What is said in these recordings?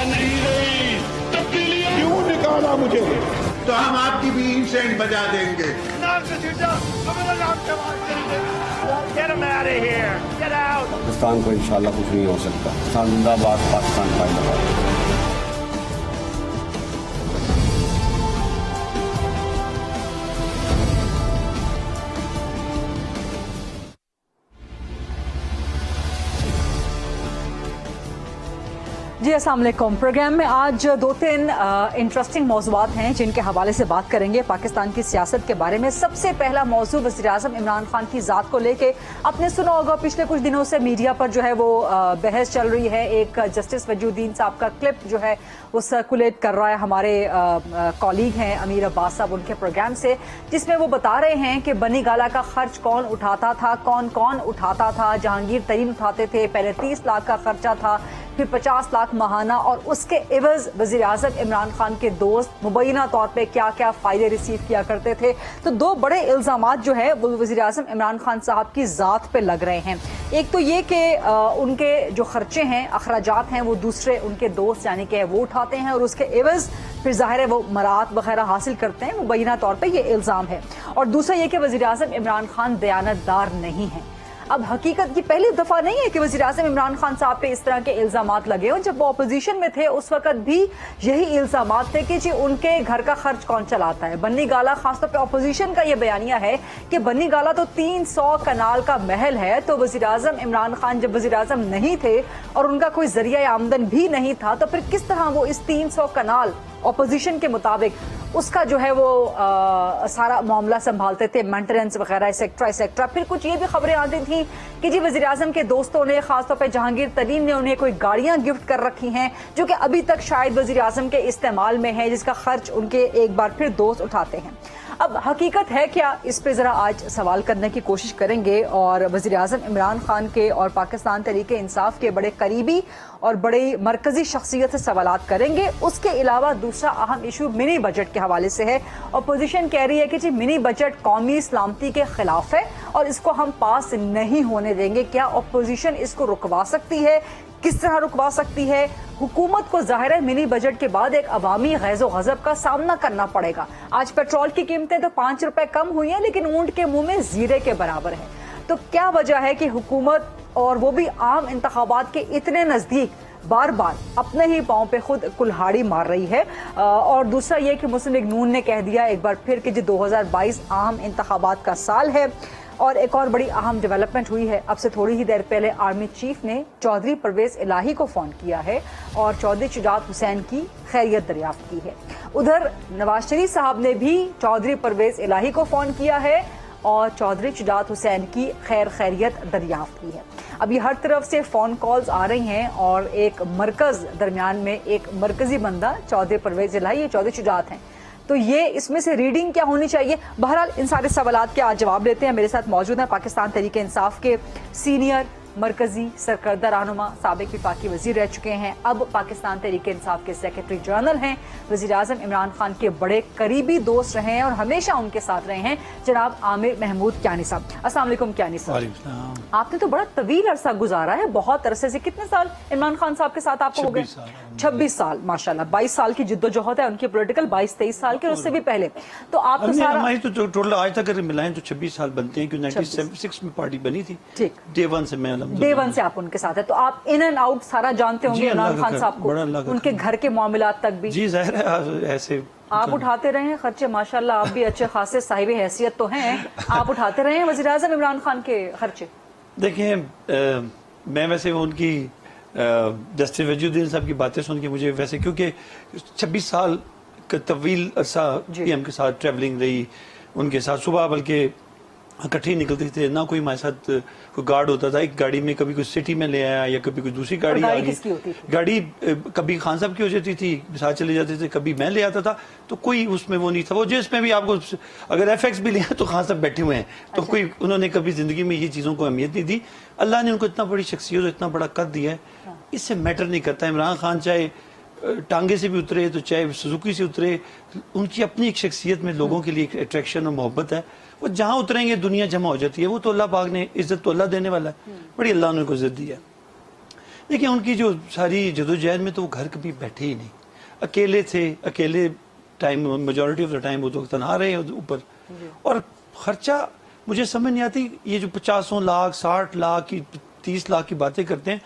नहीं रही, तब्दीलियां क्यों निकाला मुझे? तो हम आपकी भी इंसेंट बजा देंगे। Get him out of here. Get out. Pakistan को इंशाल्लाह कुछ नहीं हो सकता। पाकिस्तान जिंदाबाद, पाकिस्तान जिंदाबाद। जी अस्सलाम वालेकुम। प्रोग्राम में आज दो तीन इंटरेस्टिंग मौज़ूआत हैं जिनके हवाले से बात करेंगे पाकिस्तान की सियासत के बारे में। सबसे पहला मौजू वज़ीर-ए-आज़म इमरान खान की ज़ात को लेके आपने सुना होगा, पिछले कुछ दिनों से मीडिया पर जो है वो बहस चल रही है। एक जस्टिस वजूद्दीन साहब का क्लिप जो है वो सर्कुलेट कर रहा है, हमारे कॉलीग हैं अमीर अब्बास साहब, उनके प्रोग्राम से, जिसमें वो बता रहे हैं कि बनी गाला का खर्च कौन उठाता था, कौन कौन उठाता था। जहांगीर तरीन उठाते थे, पहले 30 लाख का खर्चा था, फिर 50 लाख माहाना, और उसके एवज वज़ीर आज़म इमरान खान के दोस्त मुबैना तौर पे क्या क्या फ़ायदे रिसीव किया करते थे। तो दो बड़े इल्ज़ामात जो है वो वज़ीर आज़म इमरान खान साहब की ज़ात पे लग रहे हैं। एक तो ये कि उनके जो खर्चे हैं, अखराजात हैं, वो दूसरे उनके दोस्त यानी कि वो उठाते हैं और उसके एवज फिर ज़ाहिर है वो मरात वगैरह हासिल करते हैं। मुबैना तौर पर ये इल्ज़ाम है। और दूसरा ये कि वज़ीर आज़म इमरान खान दयानतदार नहीं है। अब हकीकत की पहली दफा नहीं है कि वज़ीर-ए-आज़म इमरान खान साहब पे इस तरह के इल्जामात लगे हों। जब वो अपोजिशन में थे उस वक्त भी यही इल्जामात थे कि जी उनके घर का खर्च कौन चलाता है। बन्नी गाला, खासतौर पे अपोजिशन का ये बयानिया है कि बन्नी गाला तो 300 कनाल का महल है। तो वज़ीर-ए-आज़म इमरान खान जब वज़ीर-ए-आज़म नहीं थे और उनका कोई जरिया आमदन भी नहीं था, तो फिर किस तरह वो इस 300 कनाल अपोजिशन के मुताबिक उसका जो है वो सारा मामला संभालते थे, मेंटेनेंस वगैरह एक्सेट्रा एक्सेट्रा। फिर कुछ ये भी खबरें आती थी कि जी वज़ीर आज़म के दोस्तों ने, खासतौर पे जहांगीर तरीन ने उन्हें कोई गाड़ियां गिफ्ट कर रखी हैं जो कि अभी तक शायद वज़ीर आज़म के इस्तेमाल में है, जिसका खर्च उनके एक बार फिर दोस्त उठाते हैं। अब हकीकत है क्या, इस पे ज़रा आज सवाल करने की कोशिश करेंगे और वज़ीर आज़म इमरान खान के और पाकिस्तान तहरीक इंसाफ के बड़े करीबी और बड़ी मरकजी शख्सियत से सवालात करेंगे। उसके अलावा दूसरा अहम इशू मिनी बजट के हवाले से है। अपोजिशन कह रही है कि जी मिनी बजट कौमी सलामती के खिलाफ है और इसको हम पास नहीं होने देंगे। क्या अपोजिशन इसको रुकवा सकती है? किस तरह रुकवा सकती है? हुकूमत को जाहिर है मिनी बजट के बाद एक अवामी गैज़ो गज़ब का सामना करना पड़ेगा। आज पेट्रोल की कीमतें तो 5 रुपए कम हुई हैं, लेकिन ऊंट के मुंह में जीरे के बराबर है। तो क्या वजह है कि हुकूमत, और वो भी आम इंतखाबात के इतने नजदीक, बार बार अपने ही पांव पे खुद कुल्हाड़ी मार रही है? और दूसरा ये कि मुस्लिम लीग नून ने कह दिया एक बार फिर कि जी 2022 आम इंतखाबात का साल है। और एक और बड़ी अहम डेवलपमेंट हुई है, अब से थोड़ी ही देर पहले आर्मी चीफ ने चौधरी परवेज इलाही को फोन किया है और चौधरी शुजात हुसैन की खैरियत दरियाफ्त की है। उधर नवाज शरीफ साहब ने भी चौधरी परवेज इलाही को फोन किया है और चौधरी शुजात हुसैन की खैरियत दरियाफ्त की है। अब ये हर तरफ से फ़ोन कॉल्स आ रही हैं और एक मरकज़ दरमियान में, एक मरकज़ी बंदा चौधरी परवेज इलाही, ये चौधरी शुजात हैं। तो ये इसमें से रीडिंग क्या होनी चाहिए? बहरहाल इन सारे सवालात के आज जवाब लेते हैं। मेरे साथ मौजूद हैं पाकिस्तान तहरीक इंसाफ के सीनियर मरकजी सरकर्दा रहनुमा, साबिक वफाकी वजीर रह चुके हैं, अब पाकिस्तान तहरीक इंसाफ के सेक्रेटरी जनरल हैं, वज़ीर आज़म इमरान खान के बड़े करीबी दोस्त रहे हैं और हमेशा उनके साथ रहे हैं, जनाब आमिर महमूद क्यानी साहब। अस्सलाम वालेकुम क्यानी साहब। आपने तो बड़ा तवील अरसा गुजारा है, बहुत अरसे से। कितने साल इमरान खान साहब के साथ आपको हो गए? 26 साल माशाल्लाह। 22 साल की जिद्दोजहद है उनकी पोलिटिकल, 22-23 साल के, उससे भी पहले। तो आप तो सारा हमारी तो टोटल आज तक अगर मिलाएं तो 26 साल बनते हैं, क्योंकि 1976 में पार्टी बनी थी। ठीक, डे वन से मैं डे वन से आप उनके साथ है, तो आप इन एंड आउट सारा जानते होंगे इमरान खान साहब को, उनके घर के मामलात तक भी। जी जाहिर है, ऐसे आप उठाते रहे हैं खर्चे, माशाल्लाह आप भी अच्छे खासे साहिब हैसियत तो हैं, आप उठाते रहे हैं वज़ीर आज़म इमरान खान के खर्चे। देखिए, मैं वैसे उनकी जस्टिस वजूद्दीन साहब की बातें सुन के मुझे वैसे, क्योंकि 26 साल का तवील अरसा पीएम के साथ ट्रैवलिंग रही, उनके साथ सुबह बल्कि इकट्ठे निकलते थे, ना कोई हमारे साथ कोई गार्ड होता था। एक गाड़ी में कभी कोई सिटी में ले आया या कभी कोई दूसरी गाड़ी आ गई। गाड़ी कभी खान साहब की हो जाती थी, साथ चले जाते थे, कभी मैं ले आता था, तो कोई उसमें वो नहीं था। वो जिसमें भी आपको अगर एफएक्स भी लिया तो खान साहब बैठे हुए हैं, तो कोई उन्होंने कभी जिंदगी में ये चीज़ों को अहमियत नहीं दी। अल्लाह ने उनको इतना बड़ी शख्सियत और इतना बड़ा कद दिया है, इससे मैटर नहीं करता। इमरान खान चाहे टांगे से भी उतरे तो चाहे सुजुकी से उतरे, उनकी अपनी एक शख्सियत में लोगों के लिए एक अट्रैक्शन और मोहब्बत है। वो जहाँ उतरेंगे दुनिया जमा हो जाती है। वो तो अल्लाह पाक ने इज्जत तो अल्लाह देने वाला है, बड़ी अल्लाह ने उनको इज्जत दी है। देखिए उनकी जो सारी जदोजहद में तो वो घर कभी बैठे ही नहीं, अकेले थे, अकेले time majority of the time वो तो तनहा रहे हैं ऊपर। और खर्चा मुझे समझ नहीं आती, ये जो 50 लाख 60 लाख की 30 लाख की बातें करते हैं,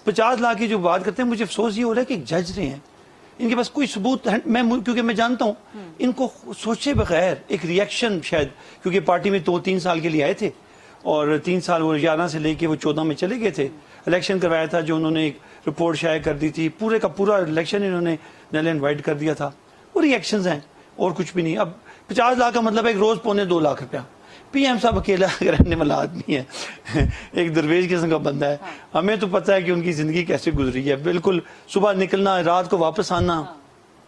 50 लाख की जो बात करते हैं, मुझे अफसोस ये हो रहा है कि जज रहे हैं, इनके पास कोई सबूत है। क्योंकि मैं जानता हूँ इनको सोचे बगैर एक रिएक्शन, शायद क्योंकि पार्टी में 2-3 साल के लिए आए थे और 3 साल वो 11 से लेके वो 14 में चले गए थे, इलेक्शन करवाया था जो उन्होंने एक रिपोर्ट शाये कर दी थी, पूरे का पूरा इलेक्शन इन्होंने नल एंड वाइड कर दिया था। वो रिएक्शंस हैं और कुछ भी नहीं। अब 50 लाख का मतलब एक रोज 2.25 लाख रुपया। पीएम साहब अकेला रहने वाला आदमी है एक दरवेश किस्म का बंदा है। हमें तो पता है कि उनकी जिंदगी कैसे गुजरी है, बिल्कुल सुबह निकलना, रात को वापस आना,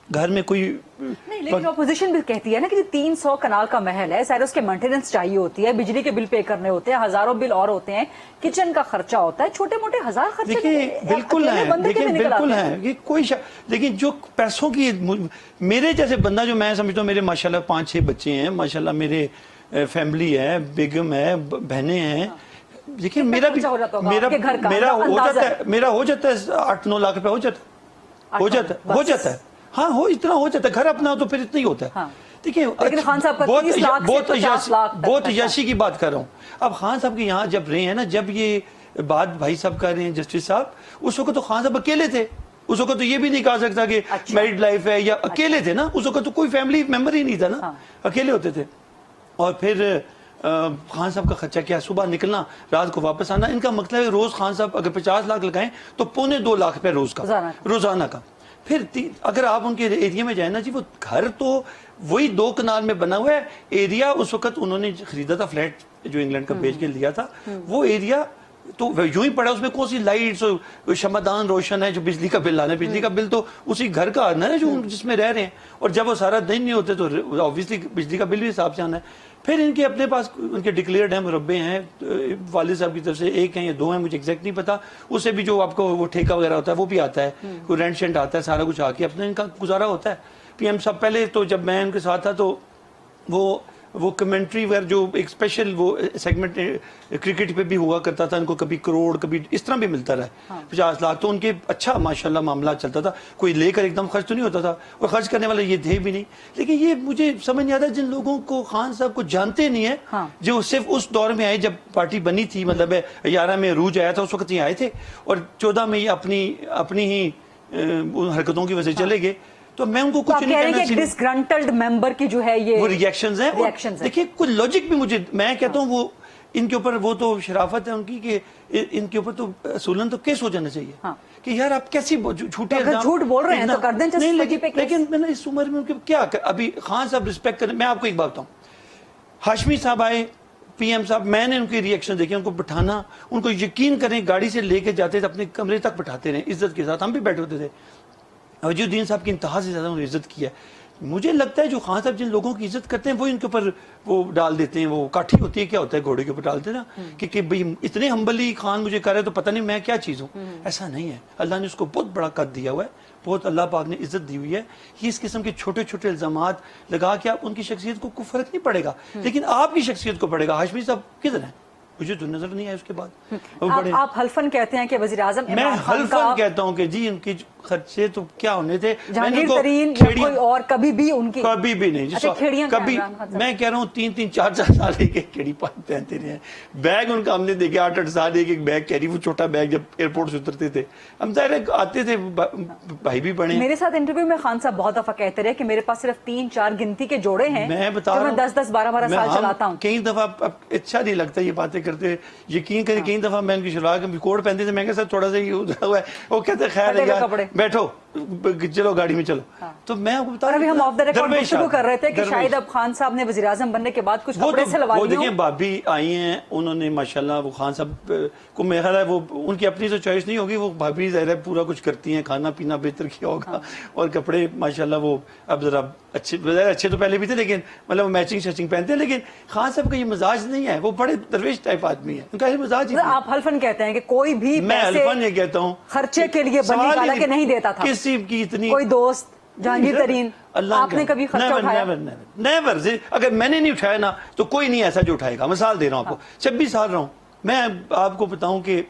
घर में कोई नहीं। लेकिन अपोजिशन भी कहती है ना कि 300 कनाल का महल है, सारे उसके मेंटेनेंस चाहिए होती है, बिजली के बिल पे करने होते हैं, हजारों बिल और होते हैं, किचन का खर्चा होता है, छोटे मोटे हजार खर्चे। देखिए बिल्कुल है, देखिए बिल्कुल है, ये कोई लेकिन जो पैसों की, मेरे जैसे बंदा जो मैं समझता हूँ, मेरे माशाल्लाह 5-6 बच्चे हैं, माशाल्लाह मेरे फैमिली है, बेगम है, बहनें हैं। देखिए मेरा भी मेरा हो जाता है 8-9 लाख रुपया हो जाता है। हाँ हो इतना हो जाता है, घर अपना तो फिर इतना ही होता है। हाँ। देखिए बहुत यशी की बात कर रहा हूँ। अब खान साहब के यहाँ जब रहे हैं ना, जब ये बात भाई साहब कर रहे हैं जस्टिस साहब, उस वक्त तो खान साहब अकेले थे, उस वक्त तो ये भी नहीं कहा सकता कि मैरिड लाइफ है या अकेले थे ना, उस वक्त तो कोई फैमिली मेंबर ही नहीं था ना, अकेले होते थे। और फिर खान साहब का खर्चा क्या, सुबह निकलना, रात को वापस आना। इनका मतलब है रोज खान साहब अगर 50 लाख लगाएं तो 2.25 लाख रुपया रोज का, रोजाना का। फिर अगर आप उनके एरिया में जाए ना जी, वो घर तो वही 2 कनाल में बना हुआ है एरिया। उस वक्त उन्होंने खरीदा था फ्लैट जो इंग्लैंड का बेच के लिया था, वो एरिया तो यूं ही पड़ा, उसमें कौन सी लाइट्स और शमदान रोशन है, जो बिजली का बिल आना है, बिजली का बिल तो उसी घर का आना है जो जिसमें रह रहे हैं। और जब वो सारा दिन नहीं होते तो ऑब्वियसली बिजली का बिल भी हिसाब से आना है। फिर इनके अपने पास उनके डिक्लेयर्ड हैं मुरब्बे हैं वालिद साहब की तरफ से, 1 हैं या 2 हैं मुझे एग्जैक्ट नहीं पता, उससे भी जो आपको वो ठेका वगैरह होता है वो भी आता है, कोई रेंट शेंट आता है, सारा कुछ आके अपने इनका गुजारा होता है। पीएम साहब पहले तो जब मैं उनके साथ था तो वो कमेंट्री वगैरह जो एक स्पेशल वो सेगमेंट क्रिकेट पे भी हुआ करता था, इनको कभी करोड़ कभी इस तरह भी मिलता रहा। 50 लाख तो उनके अच्छा माशाल्लाह मामला चलता था, कोई लेकर एकदम खर्च तो नहीं होता था, और खर्च करने वाले ये थे भी नहीं। लेकिन ये मुझे समझ नहीं आता जिन लोगों को खान साहब को जानते नहीं है, जो सिर्फ उस दौर में आए जब पार्टी बनी थी, मतलब 11 में अरूज आया था उस वक्त ये आए थे, और 14 में ये अपनी ही हरकतों की वजह से चले गए। तो मैं उनको कुछ नहीं कहना चाहिए। डिसग्रंटल्ड मेंबर की जो है ये वो रिएक्शंस हैं। देखिए कुछ लॉजिक भी मुझे, मैं कहता हूँ वो इनके ऊपर वो तो शराफत है उनकी कि इनके ऊपर तो असूलन तो केस हो जाना चाहिए। कि यार आप कैसी झूठे झूठ बोल रहे हैं तो कर दें। नहीं लेकिन मैंने इस उम्र में उनके क्या अभी खान साहब रिस्पेक्ट करें। मैं आपको एक बात बताऊँ, हाशमी साहब आए, पीएम साहब, मैंने उनके रिएक्शन देखे, उनको बिठाना, उनको यकीन करें गाड़ी से लेके जाते थे, अपने कमरे तक बिठाते रहे इज्जत के साथ, हम भी बैठे होते थे। वजीउद्दीन साहब की इंतहा से ज्यादा उन्होंने इज्जत की है। मुझे लगता है जो खान साहब जिन लोगों की इज्जत करते हैं वो इनके ऊपर वो डाल देते हैं, वो काठी होती है, क्या होता है घोड़े के ऊपर डालते हैं ना, कि भाई इतने हम्बली खान मुझे कर रहे तो पता नहीं मैं क्या चीज हूँ। ऐसा नहीं है, अल्लाह ने उसको बहुत बड़ा कद दिया हुआ है, बहुत अल्लाह पाक ने इज्जत दी हुई है। ये इस किस्म के छोटे छोटे इल्जामात लगा के आप उनकी शख्सियत को कोई फर्क नहीं पड़ेगा, लेकिन आपकी शख्सियत को पड़ेगा। हाशमी साहब किधर है, मुझे तो नजर नहीं आया उसके बाद। आप हल्फन कहते हैं कि वजीर आजम, मैं हल्फन कहता हूँ कि जी उनकी खर्चे तो क्या होने थे, जहांगीर तरीन या कोई और कभी भी उनकी कभी भी नहीं। कभी मैं कह रहा हूँ 3-3, 4-4 साल एक खेड़ी पहनते रहे हैं। बैग उनका हमने देखे 8-8 साल एक बैग कैरी, वो छोटा बैग जब एयरपोर्ट से उतरते थे हम जाहिर आते थे, भाई भी बने। मेरे साथ इंटरव्यू में खान साहब बहुत दफा कहते रहे कि मेरे पास सिर्फ 3-4 गिनती के जोड़े हैं, मैं बता रहा हूँ 10-10, 12-12 साल चलाता हूँ। कई दफा अच्छा नहीं लगता ये बातें करते, यकीन करें कई दफा मैं उनकी शुरुआत में कोट पहनते थे, मैं कहा सर थोड़ा सा ये उधरा हुआ है, वो कहते खैर बैठो चलो गाड़ी में चलो। तो मैं आपको बता रहा हूं, हम ऑफ द रिकॉर्ड शुरू कर रहे थे कि शायद अब खान साहब ने वजीर आजम बनने के बाद कुछ कपड़े सिलवा लिए। देखिए भाभी आई हैं, उन्होंने माशाल्लाह वो खान साहब को मेरा ख्याल है वो उनकी अपनी तो चॉइस नहीं होगी, वो भाभी ज़ाहिर है पूरा कुछ करती हैं, खाना पीना बेहतर किया होगा और कपड़े माशाल्लाह वो अब जरा अच्छे तो पहले भी थे, लेकिन मतलब मैचिंग शचिंग पहनते हैं। लेकिन खान साहब का ये मिजाज नहीं है, वो बड़े दरवेश टाइप आदमी है, उनका ये मिजाज। आप हल्फन कहते हैं कि कोई भी मैं हल्फन ये कहता हूँ खर्चे के लिए बनी के नहीं देता था किसी की इतनी, कोई दोस्त जहांगीर तरीन आपने कभी खर्चा उठाया? नेवर। अगर मैंने नहीं उठाया ना तो कोई नहीं ऐसा जो उठाएगा। मिसाल दे रहा हूँ आपको, 26 साल रहा हूँ मैं, आपको बताऊं कि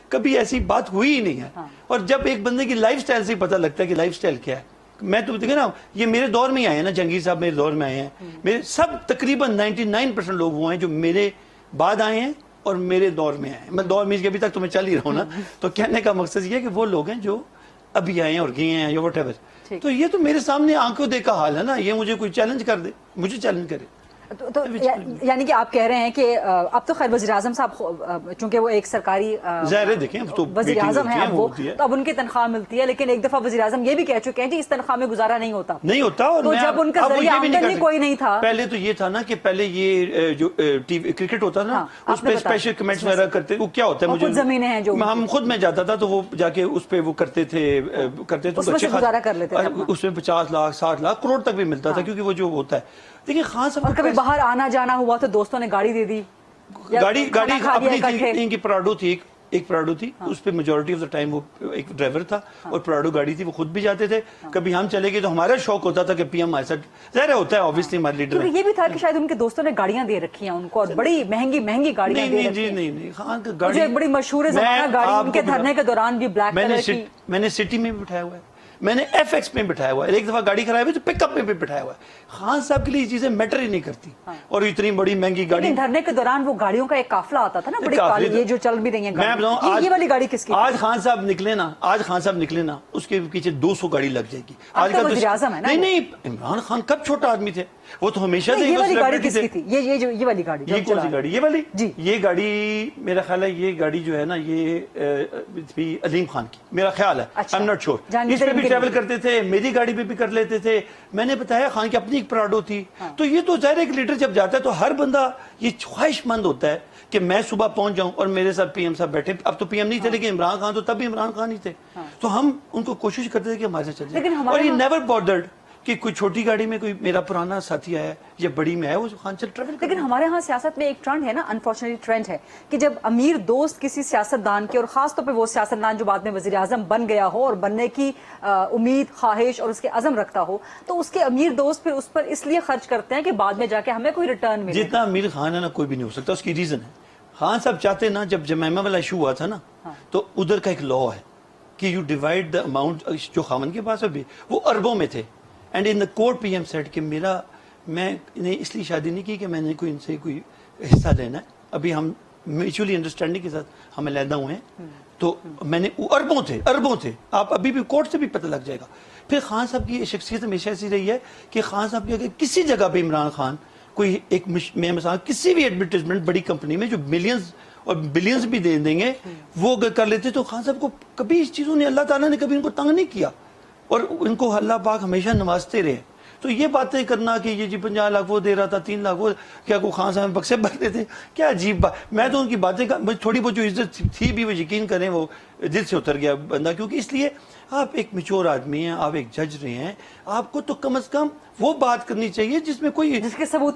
کبھی ایسی بات ہوئی ہی نہیں ہے. اور جب ایک بندے کی لائف سٹائل سے پتہ لگتا ہے کہ لائف سٹائل کیا ہے, میں تو دیکھیں نا, یہ میرے دور میں ہی آئے ہیں نا, جہانگیر صاحب میرے دور میں آئے ہیں, میرے سب تقریباً 99% لوگ وہ ہیں جو میرے بعد آئے ہیں اور میرے دور میں آئے ہیں. میں دور میں ابھی تک تو میں چل ہی رہا ہوں نا, تو کہنے کا مقصد یہ ہے کہ وہ لوگ ہیں جو ابھی آئے ہیں اور گئے ہیں یا وٹ ایور. تو یہ تو میرے سامنے آنکھوں دیکھا حال ہے نا, یہ مجھے کوئی چیلنج کر دے, مجھے چیلنج کرے. تو یعنی کہ آپ کہہ رہے ہیں کہ اب تو خیر وزیر اعظم صاحب چونکہ وہ ایک سرکاری ظاہر ہے, دیکھیں تو وزیر اعظم ہیں, اب وہ تو اب ان کی تنخواہ ملتی ہے, لیکن ایک دفعہ وزیر اعظم یہ بھی کہہ چکے ہیں کہ اس تنخواہ میں گزارا نہیں ہوتا. اور تو جب ان کا ذریعہ آمدنی کوئی نہیں تھا, پہلے تو یہ تھا نا کہ پہلے یہ جو کرکٹ ہوتا نا, اس پہ اسپیشل کمنٹس وغیرہ کرتے, وہ کیا ہوتا ہے, مجھے زمینیں ہیں جو ہم خود میں جاتا تھا تو وہ جا کے اس پہ وہ کرتے تھے اس میں سے گزارا کر لیتے تھے, اس میں 50 لاکھ 60 لاکھ کروڑ تک بھی ملتا تھا, کیونکہ وہ جو ہوتا ہے. دیکھیں خان صاحب, اور کبھی باہر آنا جانا ہوا تو دوستوں نے گاڑی دے دی, گاڑی اپنی تھی, ان کی پراڈو تھی, ایک پراڈو تھی, اس پہ میجورٹی آف دا ٹائم وہ ایک ڈرائیور تھا, اور پراڈو گاڑی تھی, وہ خود بھی جاتے تھے. کبھی ہم چلے گئے تو ہمارا شوق ہوتا تھا کہ پی ایم ہمارے ساتھ, ظاہر ہوتا ہے اوبویسلی ہمارے لیڈر. یہ بھی تھا کہ شاید ان کے دوستوں نے گاڑیاں دے رکھی ہیں ان کو, اور بڑی مہنگی گاڑیاں دے رکھی ہیں. نہیں, خان کا گاڑی ایک بڑی مشہور زمانہ گاڑی ان کے دھرنے کے دوران بھی بلیک کلر کی, میں نے سٹی میں بھی بٹھایا ہوا ہے, میں نے ایف ایکس میں بٹھایا ہوا ہے, ایک دفعہ گاڑی خراب ہوئی تو پک اپ میں بھی بٹھایا ہوا ہے. خان صاحب کے لیے یہ چیزیں میٹر ہی نہیں کرتی, اور اتنی بڑی مہنگی گاڑی. دھرنے کے دوران وہ گاڑیوں کا ایک قافلہ آتا تھا نا, بڑی کالی, یہ جو چل بھی رہی ہیں, میں بتاؤں یہ والی گاڑی کس کی؟ آج خان صاحب نکلے نا, اس کے پیچھے 200 گاڑی لگ جائے گی. آج کا وزیر اعظم ہے نا. نہیں, عمران خان کب چھوٹا آدمی تھے, وہ تو ہمیشہ سے. یہ والی گاڑی کس کی تھی, یہ والی گاڑی, یہ کون سی گاڑی, یہ والی جی, یہ گاڑی میرا خیال ہے, یہ گاڑی جو ہے نا, یہ بھی عظیم خان کی, میرا خیال ہے, I'm not sure. اس پہ بھی ٹریول کرتے تھے, میری گاڑی پہ بھی کر لیتے تھے. میں نے بتایا خان کی اپنی ایک پراڈو تھی. تو یہ تو ظاہر ایک لیڈر جب جاتا ہے تو ہر بندہ یہ خواہش مند ہوتا ہے کہ میں صبح پہنچ جاؤں اور میرے ساتھ پی ایم صاحب بیٹھے. اب تو پی ایم نہیں تھے, لیکن عمران خان تو تب بھی عمران خان ہی تھے, تو ہم ان کو کوشش کرتے تھے کہ ہمارے ساتھ چل جائے. اور یہ نیور بارڈرڈ کہ کوئی چھوٹی گاڑی میں کوئی میرا پرانا ساتھی آیا یا بڑی میں آیا, وہ خان چل ٹریول. لیکن ہمارے ہاں سیاست میں ایک ٹرینڈ ہے نا, انفارچونیٹلی ٹرینڈ ہے کہ جب امیر دوست کسی سیاستدان کے, اور خاص طور پہ وہ سیاستدان جو بعد میں وزیر اعظم بن گیا ہو اور بننے کی امید, خواہش اور اس کے عزم رکھتا ہو, تو اس کے امیر دوست پھر اس پر اس لیے خرچ کرتے ہیں کہ بعد میں جا کے ہمیں کوئی ریٹرن ملے. جتنا امیر خان ہے نا, کوئی بھی نہیں ہو سکتا. اس کی ریزن ہے, خان صاحب چاہتے نا, جب جمیمہ والا ایشو ہوا تھا نا, تو ادھر کا ایک لا ہے کہ یو ڈیوائڈ دا اماؤنٹ, جو خامن کے پاس بھی وہ اربوں میں تھے. And in the court P M seat کہ میں نے اس لیے شادی نہیں کی کہ میں نے کوئی ان سے کوئی حصہ لینا ہے, ابھی ہم میوچولی انڈرسٹینڈنگ کے ساتھ ہم علیحدہ ہوئے ہیں. تو میں نے اربوں تھے, آپ ابھی بھی کورٹ سے بھی پتہ لگ جائے گا. پھر خان صاحب کی شخصیت ہمیشہ ایسی رہی ہے کہ خان صاحب کی اگر کسی جگہ پہ عمران خان کوئی ایک, میں مثلا کسی بھی ایڈورٹیزمنٹ بڑی کمپنی میں جو ملینز اور بلینز بھی دے دیں گے, وہ اگر کر لیتے, تو خان صاحب کو کبھی اس چیزوں نے, اللہ تعالیٰ نے کبھی ان کو تنگ نہیں کیا, اور ان کو اللہ پاک ہمیشہ نوازتے رہے. تو یہ باتیں کرنا کہ یہ جی 50 لاکھ وہ دے رہا تھا, 3 لاکھ وہ, کیا کو خان صاحب بکسے بھرتے تھے, کیا عجیب بات. میں تو ان کی باتیں تھوڑی بہت جو عزت تھی بھی, وہ یقین کریں وہ دل سے اتر گیا بندہ, کیونکہ اس لیے آپ ایک میچور آدمی ہیں, آپ ایک جج رہے ہیں, آپ کو تو کم از کم وہ بات کرنی چاہیے جس میں کوئی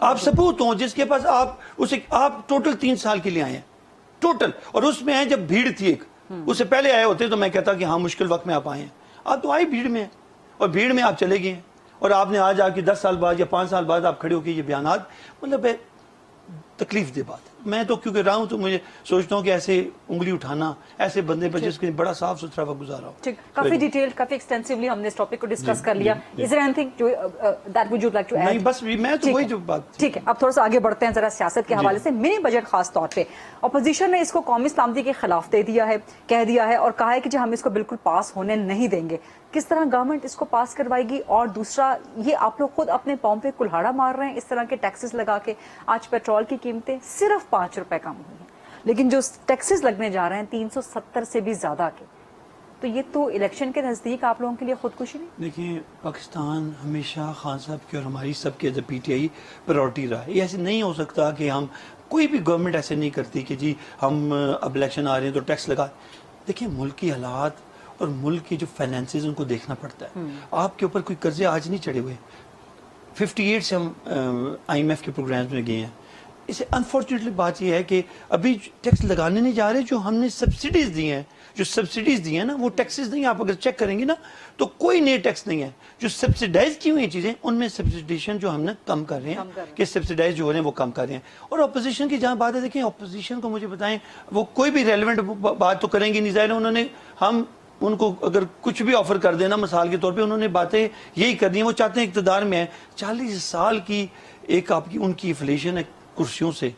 آپ ثبوت ہوں, جس کے پاس آپ ٹوٹل 3 سال کے لیے آئے ہیں ٹوٹل, اور اس میں ہیں جب بھیڑ تھی ایک, اس سے پہلے آئے ہوتے تو میں کہتا کہ ہاں مشکل وقت میں آپ آئے ہیں. آپ تو آئی بھیڑ میں ہیں, اور بھیڑ میں آپ چلے گئے ہیں, اور آپ نے آج آ کے 10 سال بعد یا 5 سال بعد آپ کھڑے ہو کے یہ بیانات, مطلب ہے تکلیف دہ بات. میں تو کیونکہ رہا ہوں تو مجھے سوچتا ہوں کہ ایسے انگلی اٹھانا ایسے بندے پر جس کے بڑا صاف ستھرا وقت گزارا ہو. ٹھیک, کافی ڈیٹیل, کافی ایکسٹینسولی ہم نے اس ٹاپک کو ڈسکس کر لیا. Is there anything that would you like to add? نہیں, بس میں تو وہی جو بات. ٹھیک ہے, اب تھوڑا سا آگے بڑھتے ہیں ذرا سیاست کے حوالے سے. منی بجٹ خاص طور پہ اپوزیشن نے اس کو قومی سلامتی کے خلاف دے دیا ہے, کہہ دیا ہے, اور کہا ہے کہ ہم اس کو بالکل پاس ہونے نہیں دیں گے. کس طرح گورنمنٹ اس کو پاس کروائے گی؟ اور دوسرا, یہ آپ لوگ خود اپنے پاؤں پہ کلہاڑا مار رہے ہیں اس طرح کے ٹیکسز لگا کے. آج پیٹرول کی قیمتیں صرف 5 روپے کم ہوئی ہیں, لیکن جو ٹیکسز لگنے جا رہے ہیں 370 سے بھی زیادہ کے, تو یہ تو الیکشن کے نزدیک آپ لوگوں کے لیے خودکشی نہیں؟ دیکھیں, پاکستان ہمیشہ خان صاحب کی اور ہماری سب کے پی ٹی آئی پرائرٹی رہا ہے. یہ ایسے نہیں ہو سکتا کہ ہم, کوئی بھی گورنمنٹ ایسے نہیں کرتی کہ جی ہم اب الیکشن آ رہے ہیں تو ٹیکس لگا. دیکھیں, ملک کی حالات اور ملک کی جو فائنینسز ان کو دیکھنا پڑتا ہے. آپ کے اوپر کوئی قرضے آج نہیں چڑھے ہوئے. 58 سے ہم آئی ایم ایف کے پروگرامز میں گئے ہیں, اسے انفارچونیٹلی بات یہ ہے کہ ابھی ٹیکس لگانے نہیں جا رہے. جو ہم نے سبسڈیز دی ہیں, جو سبسڈیز دی ہیں نا, وہ ٹیکسز نہیں. آپ اگر چیک کریں گے نا تو کوئی نئے ٹیکس نہیں ہے. جو سبسڈائز کی ہوئی چیزیں ان میں سبسڈیشن جو ہم نے کم کر رہے ہیں, کہ سبسڈائز جو ہو رہے ہیں وہ کم کر رہے ہیں. اور اپوزیشن کی جہاں بات ہے, دیکھیں اپوزیشن کو مجھے بتائیں, وہ کوئی بھی ریلیونٹ بات تو کریں گی نہیں. ظاہر انہوں نے, ہم ان کو اگر کچھ بھی آفر کر دینا مثال کے طور پہ, انہوں نے باتیں یہی کرنی ہیں. وہ چاہتے ہیں اقتدار میں ہیں. 40 سال کی ایک آپ کی ان کی انفلیشن ہے کرسیوں سے,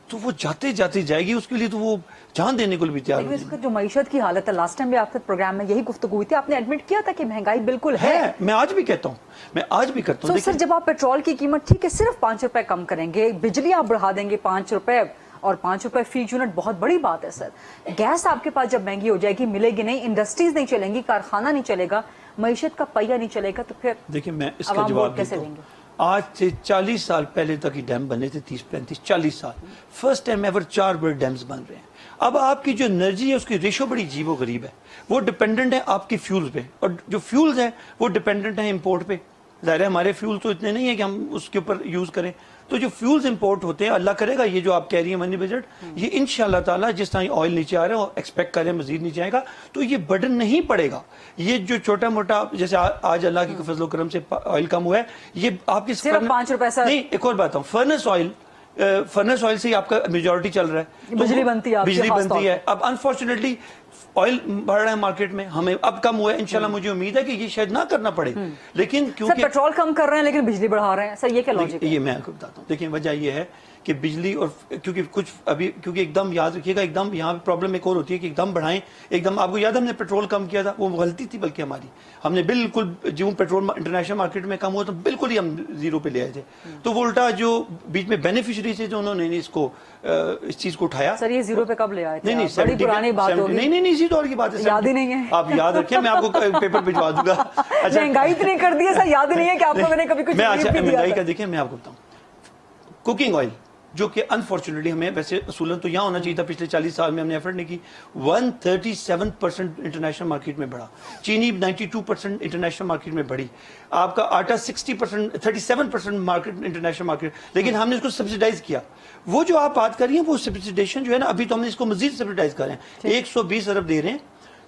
تو وہ جاتے جاتے جائے گی. اس کے لیے تو وہ جان دینے کو بھی تیار لیکن اس کا جو معیشت کی حالت ہے, لاسٹ ٹائم بھی آپ کے پروگرام میں یہی گفتگو ہوئی تھی, آپ نے ایڈمٹ کیا تھا کہ مہنگائی بالکل ہے. میں آج بھی کہتا ہوں, میں آج بھی کرتا ہوں. سر جب آپ پیٹرول کی قیمت ٹھیک ہے صرف 5 روپے کم کریں گے, بجلی آپ بڑھا دیں گے 5 روپے, اور 5 روپے فی یونٹ بہت بڑی بات ہے سر. گیس آپ کے پاس جب مہنگی ہو جائے گی, ملے گی نہیں, انڈسٹریز نہیں چلیں گی, کارخانہ نہیں چلے گا, معیشت کا پہیہ نہیں چلے گا, تو پھر دیکھیں میں اس کا جواب دیتا ہوں. آج سے 40 سال پہلے تک ہی ڈیم بنے تھے, 30-35-40 سال. فرسٹ ٹائم ایور 4 بڑے ڈیمز بن رہے ہیں. اب آپ کی جو انرجی ہے اس کی ریشو بڑی عجیب و غریب ہے. وہ ڈیپینڈنٹ ہے آپ کی فیولز پہ, اور جو فیولز ہیں وہ ڈیپینڈنٹ ہیں امپورٹ پہ. ظاہر ہے ہمارے فیول تو اتنے نہیں ہیں کہ ہم اس کے اوپر یوز کریں. تو جو فیولز امپورٹ ہوتے ہیں, اللہ کرے گا یہ جو آپ کہہ رہی ہیں منی بجٹ, یہ انشاءاللہ تعالیٰ جس طرح آئل نیچے آ رہا ہے اور ایکسپیکٹ کر رہے ہیں مزید نیچے آئے گا, تو یہ برڈن نہیں پڑے گا. یہ جو چھوٹا موٹا جیسے آج اللہ کی فضل و کرم سے آئل کم ہوا ہے, یہ آپ کی صرف 5 روپے سر. نہیں, ایک اور بات ہوں, فرنس آئل سے آپ کا میجورٹی چل رہا ہے, بجلی بنتی ہے, بجلی بنتی ہے. اب انفارچونیٹلی آئل بڑھ رہا ہے مارکیٹ میں, ہمیں اب کم ہوا ہے. انشاءاللہ مجھے امید ہے کہ یہ شاید نہ کرنا پڑے, لیکن کیونکہ سر پیٹرول کم کر رہے ہیں لیکن بجلی بڑھا رہے ہیں. سر یہ کیا لاجک ہے؟ یہ میں آپ کو بتاتا ہوں. دیکھیں وجہ یہ ہے کہ بجلی, اور کیونکہ کچھ ابھی, کیونکہ ایک دم یاد رکھیے گا, ایک دم یہاں پرابلم ایک اور ہوتی ہے کہ ایک دم بڑھائیں, ایک دم. آپ کو یاد ہے ہم نے پیٹرول کم کیا تھا, وہ غلطی تھی بلکہ ہماری. ہم نے بالکل جو پیٹرول انٹرنیشنل مارکیٹ میں کم ہوا تو بالکل ہی ہم زیرو پہ لے آئے تھے. تو وہ الٹا جو بیچ میں بینیفیشری تھے, جو انہوں نے اس کو اس چیز کو اٹھایا. سر یہ زیرو پہ کب لے آئے تھے؟ نہیں بڑی پرانی بات ہوگی. نہیں اسی دور کی بات ہے, یاد ہی نہیں ہے. آپ یاد رکھیں, میں آپ کو پیپر بھجوا دوں گا. مہنگائی اتنی کر دی ہے سر, یاد ہی نہیں ہے کہ آپ کو میں نے کبھی کچھ مہنگائی کا. دیکھیں میں آپ کو بتاؤں, کوکنگ آئل جو کہ انفارچونیٹلی ہمیں ویسے اصولاً تو یہاں ہونا چاہیے تھا, پچھلے 40 سال میں ہم نے ایفرٹ نہیں کی. 137% انٹرنیشنل مارکیٹ میں بڑھا, چینی 92% انٹرنیشنل مارکیٹ میں بڑھی, آپ کا آٹا 60%, 37% مارکیٹ انٹرنیشنل مارکیٹ, لیکن ہم نے اس کو سبسڈائز کیا. وہ جو آپ بات کر رہی ہیں وہ سبسڈیشن جو ہے نا, ابھی تو ہم نے اس کو مزید سبسڈائز کر رہے ہیں. 120 ارب دے رہے ہیں,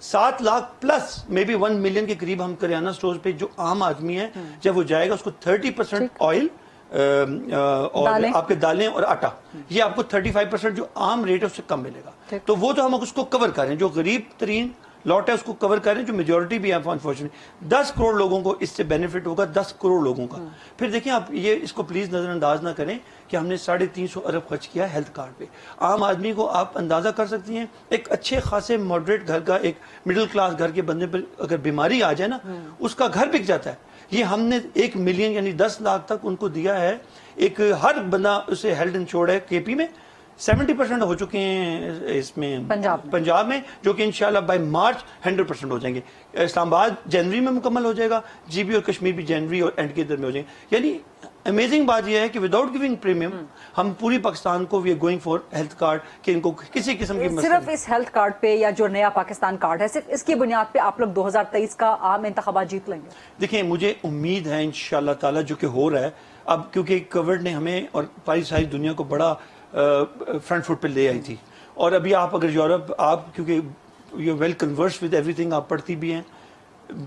7 lakh plus maybe 1 million کے قریب ہم کریانہ سٹورز پہ جو عام آدمی ہے, جب وہ جائے گا اس کو 30% آئل اور آپ کے دالیں اور آٹا, یہ آپ کو 35% جو عام ریٹ ہے اس سے کم ملے گا. تو وہ تو ہم اس کو کور کر رہے ہیں, جو غریب ترین لاٹ ہے اس کو کور کر رہے ہیں, جو میجورٹی بھی ہے انفارچونیٹلی. 10 کروڑ لوگوں کو اس سے بینیفٹ ہوگا, 10 کروڑ لوگوں کا. پھر دیکھیں آپ یہ اس کو پلیز نظر انداز نہ کریں کہ ہم نے 350 ارب خرچ کیا ہیلتھ کارڈ پہ. عام آدمی کو آپ اندازہ کر سکتی ہیں, ایک اچھے خاصے ماڈریٹ گھر کا, ایک مڈل کلاس گھر کے بندے پر اگر بیماری آ جائے نا, اس کا گھر بک جاتا ہے. یہ ہم نے 1 ملین یعنی 10 لاکھ تک ان کو دیا ہے. ایک ہر بندہ اسے ہیلتھ انشورڈ ہے. کے پی میں 70% ہو چکے ہیں, اس میں پنجاب میں, جو کہ انشاءاللہ بائی مارچ 100% ہو جائیں گے. اسلام آباد جنوری میں مکمل ہو جائے گا, جی بی اور کشمیر بھی جنوری اور اینڈ کے در میں ہو جائیں گے. یعنی امیزنگ بات یہ ہے کہ وداؤٹ گیونگ پریمیم ہم پوری پاکستان کو we are going for health card, کہ ان کو کسی قسم کی صرف اس ہیلتھ کارڈ پہ یا جو نیا پاکستان کارڈ ہے, صرف اس کی بنیاد پہ آپ لوگ 2023 کا عام انتخابات جیت لیں گے؟ دیکھیں مجھے امید ہے انشاءاللہ تعالیٰ, جو کہ ہو رہا ہے اب, کیونکہ کووڈ نے ہمیں اور ساری دنیا کو بڑا فرنٹ فٹ پہ لے آئی تھی. اور ابھی آپ اگر یورپ, آپ کیونکہ you will converse with every thing, آپ پڑھتی بھی ہیں,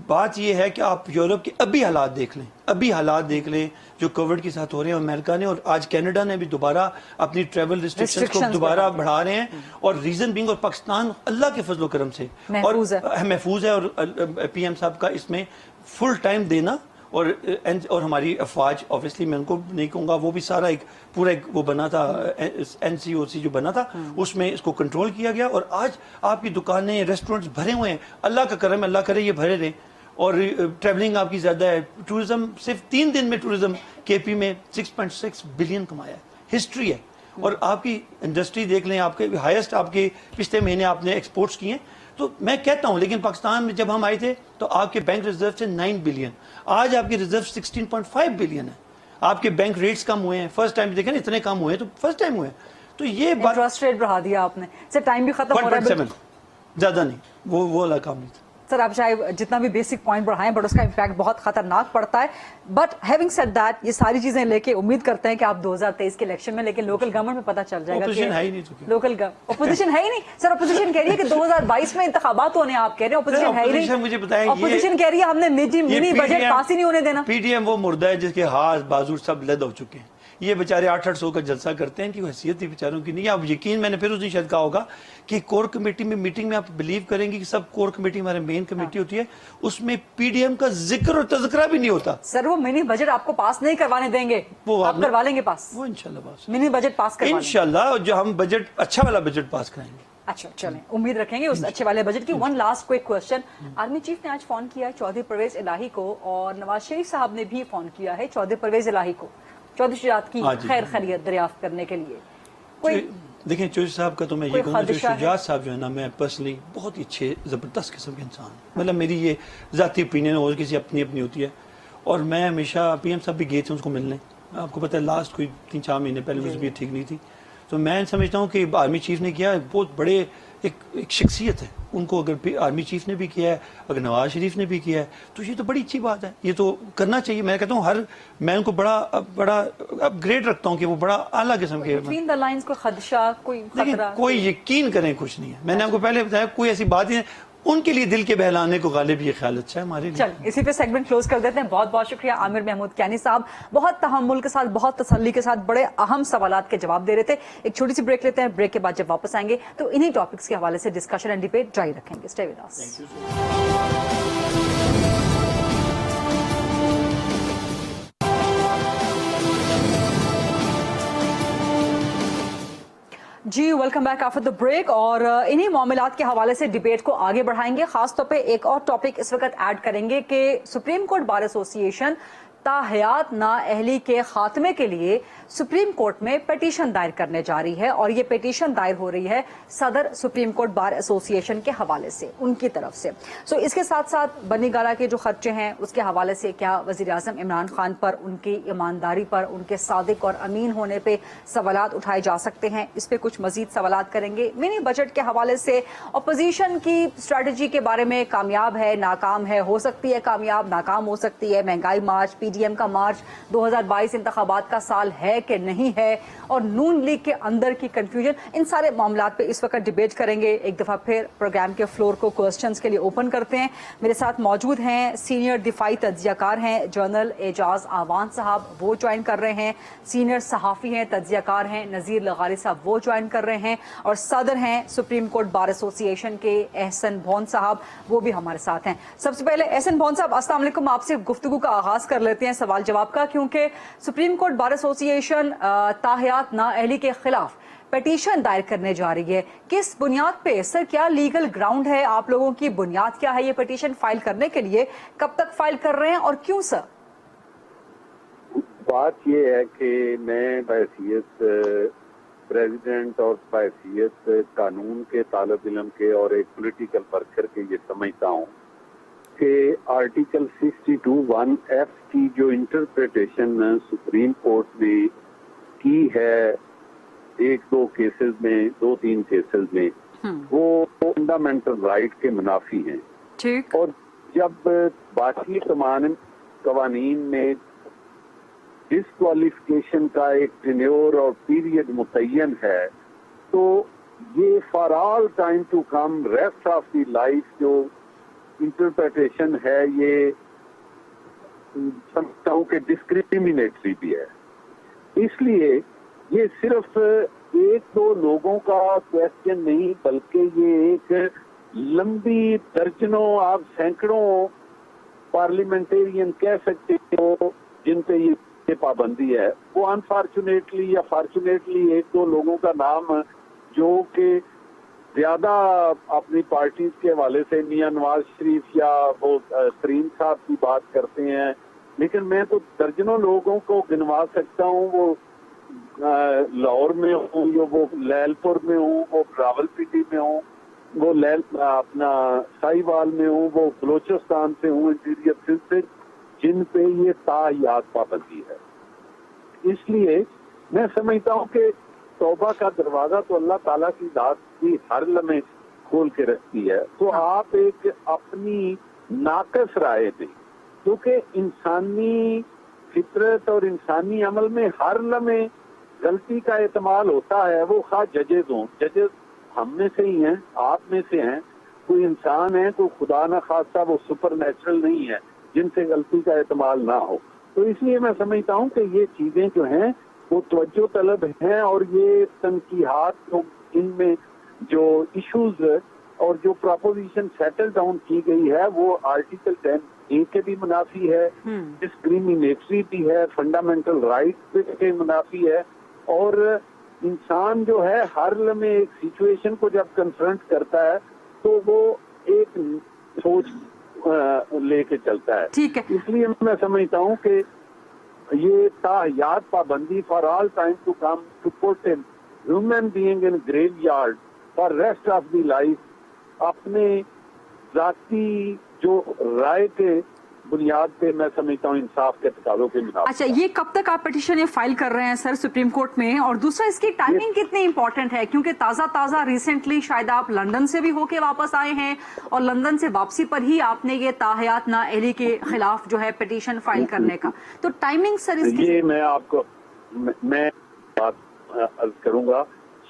بات یہ ہے کہ آپ یورپ کے ابھی حالات دیکھ لیں, ابھی حالات دیکھ لیں جو کووڈ کے ساتھ ہو رہے ہیں. امریکہ نے اور آج کینیڈا نے بھی دوبارا اپنی ٹریول ریسٹرکشنز کو دوبارہ بڑھا رہے ہیں, اور ریزن بینگ, اور پاکستان اللہ کے فضل و کرم سے محفوظ ہے, اور پی ایم صاحب کا اس میں فل ٹائم دینا, اور ہماری افواج, آبویسلی میں ان کو نہیں کہوں گا, وہ بھی سارا ایک پورا ایک وہ بنا تھا, این سی او سی جو بنا تھا, اس میں اس کو کنٹرول کیا گیا. اور آج آپ کی دکانیں, ریسٹورنٹس بھرے ہوئے ہیں. اللہ کا کرم, اللہ کرے یہ بھرے رہیں. اور ٹریولنگ آپ کی زیادہ ہے. ٹورزم صرف 3 دن میں ٹورزم کے پی میں 6.6 بلین کمایا ہے, ہسٹری ہے. اور آپ کی انڈسٹری دیکھ لیں, آپ کے ہائیسٹ آپ کے پچھلے مہینے آپ نے ایکسپورٹس کیے ہیں. تو میں کہتا ہوں, لیکن پاکستان میں جب ہم آئے تھے تو آپ کے بینک ریزرو سے 9 بلین, آج آپ کے ریزرو 16.5 بلین ہے. آپ کے بینک ریٹس کم ہوئے ہیں, فرسٹ ٹائم دیکھیں اتنے کم ہوئے ہیں, تو فرسٹ ٹائم ہوئے ہیں. تو یہ انٹرسٹ ریٹ بڑھا دیا آپ نے. سر ٹائم بھی ختم ہو رہا ہے. 1.7 زیادہ نہیں, وہ والا کام نہیں تھا. सर आप चाहे जितना भी बेसिक पॉइंट बढ़ाएं बट उसका इम्पैक्ट बहुत खतरनाक पड़ता है. बट हैविंग सेड दैट ये सारी चीजें लेके उम्मीद करते हैं कि आप 2023 के इलेक्शन में, लेकिन लोकल गवर्नमेंट में पता चल जाएगा. ऑपोजिशन है ही नहीं. लोकल ऑपोजिशन है ही नहीं सर. ऑपोजिशन कह रही है कि 2022 में इंतखाबात होने, आप कह रहे हैं ऑपोजिशन है ही नहीं. मुझे बताएं, ऑपोजिशन कह रही है हमने मिनी बजट पास ही नहीं होने देना. पीडीएम वो मुर्दा है जिसके हाथ बाजू सब लद हो चुके हैं. ये बेचारे 800 का जलसा करते हैं, इनकी हैसियत ही बेचारों की नहीं. आप यकीन, मैंने फिर उस दिन शायद कहा होगा कि कोर कमेटी में मीटिंग में आप बिलीव करेंगे कि सब कोर कमेटी हमारे मेन कमेटी होती है, उसमें पीडीएम का जिक्र और तज़किरा भी नहीं होता. सर वो मिनी बजट आपको पास नहीं करवाने देंगे, वो आप करवा लेंगे पास. वो इंशाल्लाह पास, मिनी बजट पास करवा इंशाल्लाह. जो हम बजट अच्छा वाला बजट पास कराएंगे. अच्छा चलें, उम्मीद रखेंगे उस अच्छे वाले बजट की. One last quick question. Army chief ने आज फोन किया है चौधरी परवेज इलाही को, और नवाज शरीफ साहब ने भी फोन किया है चौधरी परवेज इलाही को चौधरी शुजात की खैर खैरियत दरियाफ्त करने के लिए. कोई देखें, चौधरी साहब का तो मैं ये कहूँगा, शुजात साहब जो है ना, मैं पर्सनली बहुत ही अच्छे ज़बरदस्त किस्म के इंसान. मतलब मेरी ये ज़ाती ओपिनियन और किसी अपनी अपनी होती है. और मैं हमेशा पीएम साहब भी गए थे उनको मिलने. आपको पता है लास्ट कोई 3-4 महीने पहले मुझे तबीयत ठीक नहीं थी. तो मैं समझता हूँ कि आर्मी चीफ ने किया, बहुत बड़े एक शख्सियत है. उनको अगर आर्मी चीफ ने भी किया है, अगर नवाज शरीफ ने भी किया है, तो ये तो बड़ी अच्छी बात है. ये तो करना चाहिए. मैं कहता हूँ मैं उनको बड़ा अपग्रेड रखता हूँ कि वो बड़ा आला किस्म के. बिटवीन द लाइंस कोई खदशा, कोई खतरा? कोई यकीन करें कुछ नहीं है. मैंने आपको पहले बताया कोई ऐसी बात ही नहीं. उनके लिए दिल के बहलाने को गालिब ये ख्याल अच्छा है हमारे लिए. चल इसी पे सेगमेंट क्लोज कर देते हैं. बहुत बहुत शुक्रिया आमिर महमूद कियानी साहब, बहुत तहम्मुल के साथ, बहुत तसल्ली के साथ बड़े अहम सवालात के जवाब दे रहे थे. एक छोटी सी ब्रेक लेते हैं. ब्रेक के बाद जब वापस आएंगे तो इन्हीं टॉपिक्स के हवाले से डिस्कशन एंड डिबेट जारी रखेंगे. Stay with us. जी welcome back after the break. और इन्हीं मामलात के हवाले से डिबेट को आगे बढ़ाएंगे. खासतौर पे एक और टॉपिक इस वक्त ऐड करेंगे कि सुप्रीम कोर्ट बार एसोसिएशन ताहयात नाअहली के खात्मे के लिए सुप्रीम कोर्ट में पिटीशन दायर करने जा रही है. और ये पिटीशन दायर हो रही है सदर सुप्रीम कोर्ट बार एसोसिएशन के हवाले से, उनकी तरफ से. सो इसके साथ साथ बनी गाला के जो खर्चे हैं उसके हवाले से क्या वजीर आजम इमरान खान पर, उनकी ईमानदारी पर, उनके सादिक और अमीन होने पे सवालात उठाए जा सकते हैं. इस पे कुछ मजीद सवालात करेंगे. मिनी बजट के हवाले से अपोजिशन की स्ट्रेटजी के बारे में, कामयाब है, नाकाम है, हो सकती है कामयाब, नाकाम हो सकती है. महंगाई मार्च, पीडीएम का मार्च, 2022 इंतखाबात का साल है कि नहीं है, और नून लीग के अंदर की कंफ्यूजन, इन सारे मामलात पे इस वक्त डिबेट करेंगे. एक दफा फिर प्रोग्राम के फ्लोर को क्वेश्चंस के लिए ओपन करते हैं. मेरे साथ मौजूद हैं सीनियर दिफाई तज्जियाकार हैं जनरल एजाज आवान साहब, वो ज्वाइन कर रहे हैं. सीनियर सहाफ़ी हैं, तज्जियाकार हैं नज़ीर लगारी साहब, वो ज्वाइन कर रहे हैं. और सदर हैं सुप्रीम कोर्ट बार एसोसिएशन के एहसन भौन साहब, वो भी हमारे साथ हैं. सबसे पहले एहसन भौन साहब, अस्सलाम वालेकुम. आपसे गुफ्तगू का आगाज कर लेते हैं सवाल जवाब का, क्योंकि सुप्रीम कोर्ट बार एसोसिएशन ताहयात नाअहली के खिलाफ पिटीशन दायर करने जा रही है. किस बुनियाद पे सर, क्या लीगल ग्राउंड है, आप लोगों की बुनियाद क्या है ये पिटीशन फाइल करने के लिए? कब तक फाइल कर रहे हैं और क्यों सर? बात ये है कि मैं बहैसियत प्रेसिडेंट और बहैसियत कानून के तालिब इल्म के और एक पॉलिटिकल वर्कर के ये समझता हूँ कि आर्टिकल 62(1)(f) की जो इंटरप्रिटेशन सुप्रीम कोर्ट ने की है 1-2 केसेस में, 2-3 केसेस में, वो फंडामेंटल राइट के मुनाफी हैं. ठीक. और जब बाकी कवानीन में डिस्क्वालिफिकेशन का एक टेन्योर और पीरियड मुतय्यन है, तो ये for all time to come rest of the life जो इंटरप्रिटेशन है, ये समझता हूँ कि डिस्क्रिमिनेटरी भी है. इसलिए ये सिर्फ 1-2 लोगों का क्वेश्चन नहीं, बल्कि ये एक लंबी दर्जनों, आप सैकड़ों पार्लियामेंटेरियन कह सकते हो जिन पे ये पाबंदी है. वो अनफॉर्चुनेटली या फॉर्चुनेटली 1-2 लोगों का नाम जो कि ज्यादा अपनी पार्टी के हवाले से मियां नवाज शरीफ या वो करीम साहब की बात करते हैं, लेकिन मैं तो दर्जनों लोगों को गिनवा सकता हूँ. वो लाहौर में हूँ, या वो लैलपुर में हूँ, वो रावलपिंडी में हूँ, वो अपना साहिवाल में हूँ, वो बलोचिस्तान से हूँ, इंटीरियर सिंध से, जिन पे ये ताहयात पाबंदी है. इसलिए मैं समझता हूँ कि तौबा का दरवाजा तो अल्लाह ताला की दात की हर लम्हे کھول کے رکھتی ہے تو آپ ایک اپنی ناقص رائے دیں، کیونکہ انسانی فطرت اور انسانی عمل میں ہر لمحے غلطی کا احتمال ہوتا ہے، وہ خواہ ججز ہوں، ججز ہم میں سے ہی ہیں، آپ میں سے ہیں، کوئی انسان ہے، کوئی خدا نہ خواستہ وہ سپر نیچرل نہیں ہے جن سے غلطی کا احتمال نہ ہو. تو اس لیے میں سمجھتا ہوں کہ یہ چیزیں جو ہیں وہ توجہ طلب ہیں، اور یہ تنقیحات ان میں جو ایشوز اور جو پراپوزیشن سیٹل ڈاؤن کی گئی ہے وہ آرٹیکل 10A کے بھی منافی ہے، ڈسکریمنیٹری بھی ہے، فنڈامنٹل رائٹ کے منافی ہے. اور انسان جو ہے ہر لمحے ایک سچویشن کو جب کنفرنٹ کرتا ہے تو وہ ایک سوچ لے کے چلتا ہے. اس لیے میں سمجھتا ہوں کہ یہ تاحیات پابندی for all time to come to put human being in graveyard for rest of the life اپنے ذاتی جو رائے کے بنیاد پہ میں سمجھتا ہوں انصاف کے تقاضوں کے مطابق. اچھا، یہ کب تک آپ پٹیشن یہ فائل کر رہے ہیں سر سپریم کورٹ میں؟ اور دوسرا اس کی ٹائمنگ کتنی امپورٹنٹ ہے، کیونکہ تازہ ریسنٹلی شاید آپ لندن سے بھی ہو کے واپس آئے ہیں، اور لندن سے واپسی پر ہی آپ نے یہ تاحیات نااہلی کے خلاف جو ہے پٹیشن فائل کرنے کا، تو ٹائمنگ سر اس کی؟ یہ میں آپ کو میں بات عرض کروں گا،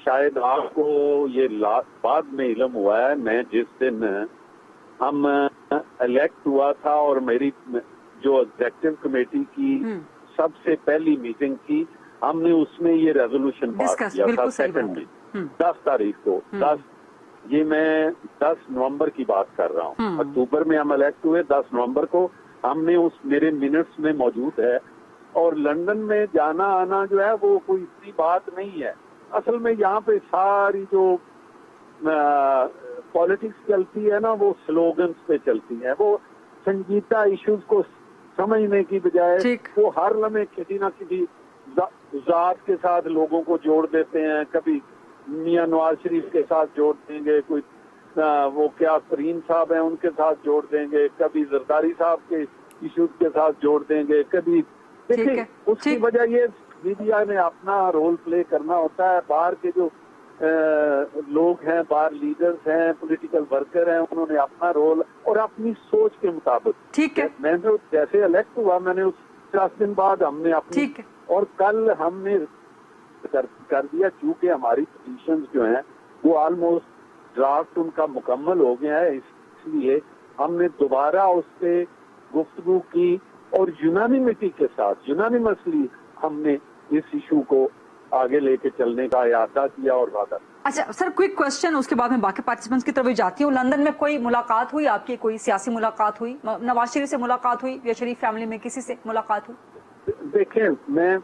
شاید آپ کو یہ بعد میں علم ہوا ہے، میں جس دن ہم الیکٹ ہوا تھا اور میری جو ایگزیکٹو کمیٹی کی سب سے پہلی میٹنگ تھی، ہم نے اس میں یہ ریزولوشن پاس کیا تھا سیکنڈ میں 10 تاریخ کو. یہ میں 10 نومبر کی بات کر رہا ہوں، اکتوبر میں ہم الیکٹ ہوئے، 10 نومبر کو ہم نے اس میرے منٹس میں موجود ہے. اور لندن میں جانا آنا جو ہے وہ کوئی اتنی بات نہیں ہے، اصل میں یہاں پہ ساری جو پالیٹکس چلتی ہے نا وہ سلوگنز پہ چلتی ہے، وہ سنجیدہ ایشوز کو سمجھنے کی بجائے وہ ہر لمحے کسی نہ کسی ذات کے ساتھ لوگوں کو جوڑ دیتے ہیں. کبھی میاں نواز شریف کے ساتھ جوڑ دیں گے، کوئی وہ کیا کریم صاحب ہیں ان کے ساتھ جوڑ دیں گے، کبھی زرداری صاحب کے ایشوز کے ساتھ جوڑ دیں گے، کبھی دیکھیں اس کی وجہ یہ میڈیا نے اپنا رول پلے کرنا ہوتا ہے. باہر کے جو لوگ ہیں، باہر لیڈرز ہیں، پولیٹیکل ورکر ہیں، انہوں نے اپنا رول اور اپنی سوچ کے مطابق. میں جو جیسے الیکٹ ہوا میں نے اس 10 دن بعد ہم نے اپنی اور کل ہم نے کر دیا، چونکہ ہماری پٹیشنز جو ہیں وہ آلموسٹ ڈرافٹ ان کا مکمل ہو گیا ہے، اس لیے ہم نے دوبارہ اس پہ گفتگو کی اور یونانیمٹی کے ساتھ یونانیمسلی ہم نے اس ایشو کو آگے لے کے چلنے کا اعادہ کیا اور وعدہ. اچھا سر، کوئک کوشچن، اس کے بعد میں باقی پارٹیسپینٹس کی طرف جاتی ہوں. لندن میں کوئی ملاقات ہوئی آپ کی، کوئی سیاسی ملاقات ہوئی، نواز شریف سے ملاقات ہوئی یا شریف فیملی میں کسی سے ملاقات ہوئی؟ دیکھیں میں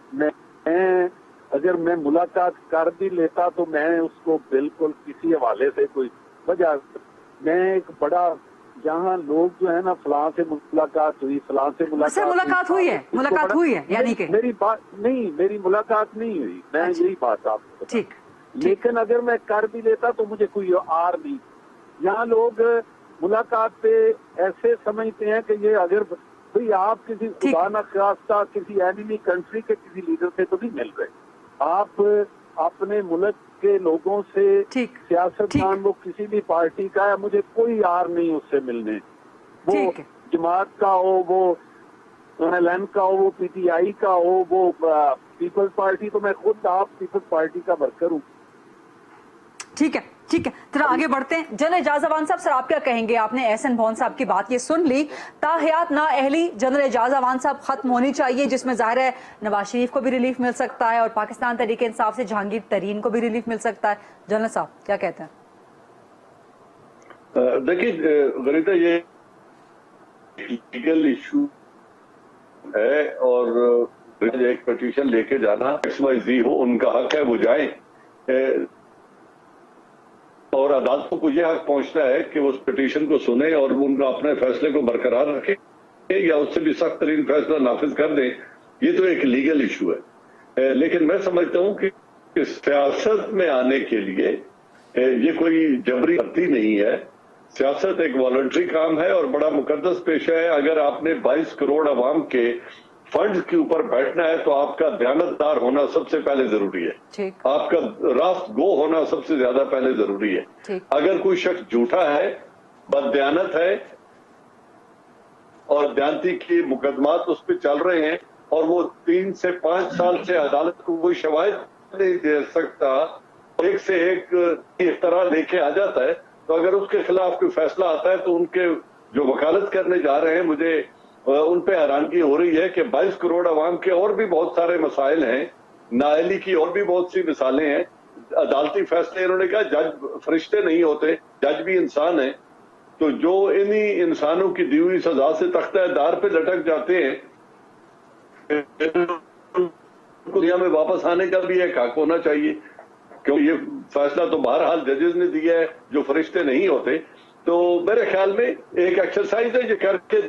اگر میں ملاقات کر بھی لیتا تو میں اس کو بالکل کسی حوالے سے کوئی وجہ، میں ایک بڑا یہاں لوگ جو ہے نا فلاں سے ملاقات ہوئی، فلاں سے ملاقات ہوئی ہے، ملاقات ہوئی ہے، یعنی کہ میری بات نہیں، میری ملاقات نہیں ہوئی، میں یہی بات آپ کو بتا. لیکن اگر میں کر بھی لیتا تو مجھے کوئی آر نہیں. یہاں لوگ ملاقات پہ ایسے سمجھتے ہیں کہ یہ اگر بھئی آپ کسی خدا نہ خواستہ کسی اینیمی کنٹری کے کسی لیڈر سے تو نہیں مل رہے، آپ اپنے ملک کے لوگوں سے سیاستدان وہ کسی بھی پارٹی کا ہے، مجھے کوئی آر نہیں اس سے ملنے، وہ جماعت کا ہو، وہ LN کا ہو، وہ PTI کا ہو، وہ پیپلز پارٹی، تو میں خود آپ پیپلز پارٹی کا ورکر ہوں. ٹھیک ہے ذرا آگے بڑھتے ہیں. جنرل اعجاز اعوان صاحب، سر آپ کیا کہیں گے؟ آپ نے احسن بھون صاحب کی بات یہ سن لی، تاحیات نااہلی جنرل اعجاز اعوان صاحب ختم ہونی چاہیے، جس میں ظاہر ہے نواز شریف کو بھی ریلیف مل سکتا ہے اور پاکستان تحریک انصاف سے جہانگیر ترین کو بھی ریلیف مل سکتا ہے. جنرل صاحب کیا کہتے ہیں؟ دیکھیے غریتا، یہ لیگل ایشو ہے اور ایک پٹیشن لے کے جانا XYZ ہو، ان کا حق ہے، وہ جائیں، اور عدالتوں کو یہ حق پہنچتا ہے کہ وہ اس پٹیشن کو سنیں اور ان کا اپنے فیصلے کو برقرار رکھیں یا اس سے بھی سخت ترین فیصلہ نافذ کر دیں. یہ تو ایک لیگل ایشو ہے. لیکن میں سمجھتا ہوں کہ سیاست میں آنے کے لیے یہ کوئی جبری بھرتی نہیں ہے. سیاست ایک والنٹری کام ہے اور بڑا مقدس پیشہ ہے. اگر آپ نے 22 کروڑ عوام کے फंड के ऊपर बैठना है तो आपका दयानतदार होना सबसे पहले जरूरी है। ठीक। आपका रास्त गो होना सबसे ज्यादा पहले जरूरी है। ठीक। अगर कोई शख्स झूठा है, बददयानत है और दयानती के मुकदमात उस पर चल रहे हैं और वो 3 से 5 साल से अदालत को कोई शवाहिद नहीं दे सकता, एक से एक इख्तरा लेके आ जाता है, तो अगर उसके खिलाफ कोई फैसला आता है तो उनके जो वकालत करने जा रहे हैं, मुझे उन पे हैरानगी हो रही है कि 22 करोड़ अवाम के और भी बहुत सारे मसाइल हैं, नाअहली की और भी बहुत सी मिसालें हैं। अदालती फैसले, इन्होंने कहा जज फरिश्ते नहीं होते, जज भी इंसान है, तो जो इन्हीं इंसानों की दी हुई सजा से तख्ता दार पे लटक जाते हैं, दुनिया में वापस आने का भी एक हक होना चाहिए, क्योंकि ये फैसला तो बहरहाल जजेस ने दिया है जो फरिश्ते नहीं होते। तो मेरे ख्याल में एक एक्सरसाइज है, ये करके,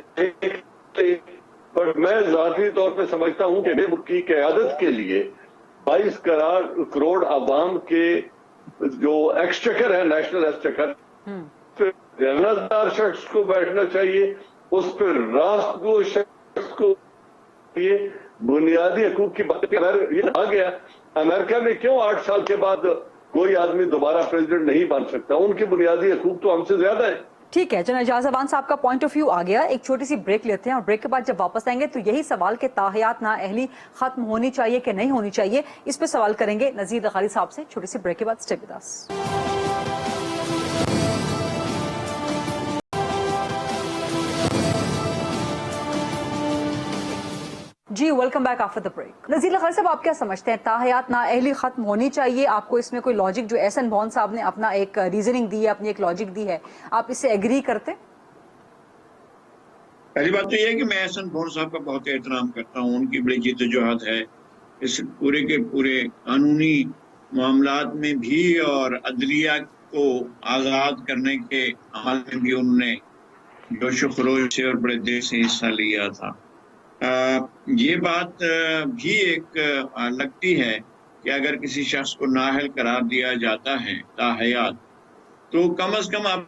पर मैं जाती तौर पे समझता हूं कि मुल्क की क़यादत के लिए 22 करोड़ अवाम के जो एक्सचेकर है, नेशनल एक्सचेकर, दयानतदार शख्स को बैठना चाहिए, उस पर रास्तगो शख्स को ये बुनियादी हकूक की बात ये आ गया। अमेरिका में क्यों 8 साल के बाद कोई आदमी दोबारा प्रेसिडेंट नहीं बन सकता? उनके बुनियादी हकूक तो हमसे ज्यादा है। ठीक है, जनरल एजाज अवान साहब का पॉइंट ऑफ व्यू आ गया। एक छोटी सी ब्रेक लेते हैं और ब्रेक के बाद जब वापस आएंगे तो यही सवाल के ताहयात नाअहली खत्म होनी चाहिए कि नहीं होनी चाहिए, इस पे सवाल करेंगे नजीर लखारी साहब से। छोटी सी ब्रेक के बाद स्टे विद अस। जी welcome back after the break. Nazir Lakhari sahab, आप क्या समझते हैं, ताहयात नाअहली खत्म होनी चाहिए? आपको इसमें कोई लॉजिक, जो एहसन बॉन साहब ने अपना एक रीजनिंग दी है, अपनी एक लॉजिक दी है, आप इससे एग्री करते? पहली बात तो ये है कि मैं एहसन बॉन साहब का बहुत एहतराम करता हूँ, उनकी बड़ी जिद्दोजहद है इस पूरे के पूरे कानूनी मामलात में भी और अदलिया को आज़ाद करने के अमल में भी उन्होंने जोश खरोश से और बड़े देर से हिस्सा लिया था। ये बात भी एक लगती है कि अगर किसी शख्स को नाअहल करार दिया जाता है ताहयात, तो कम अज कम आप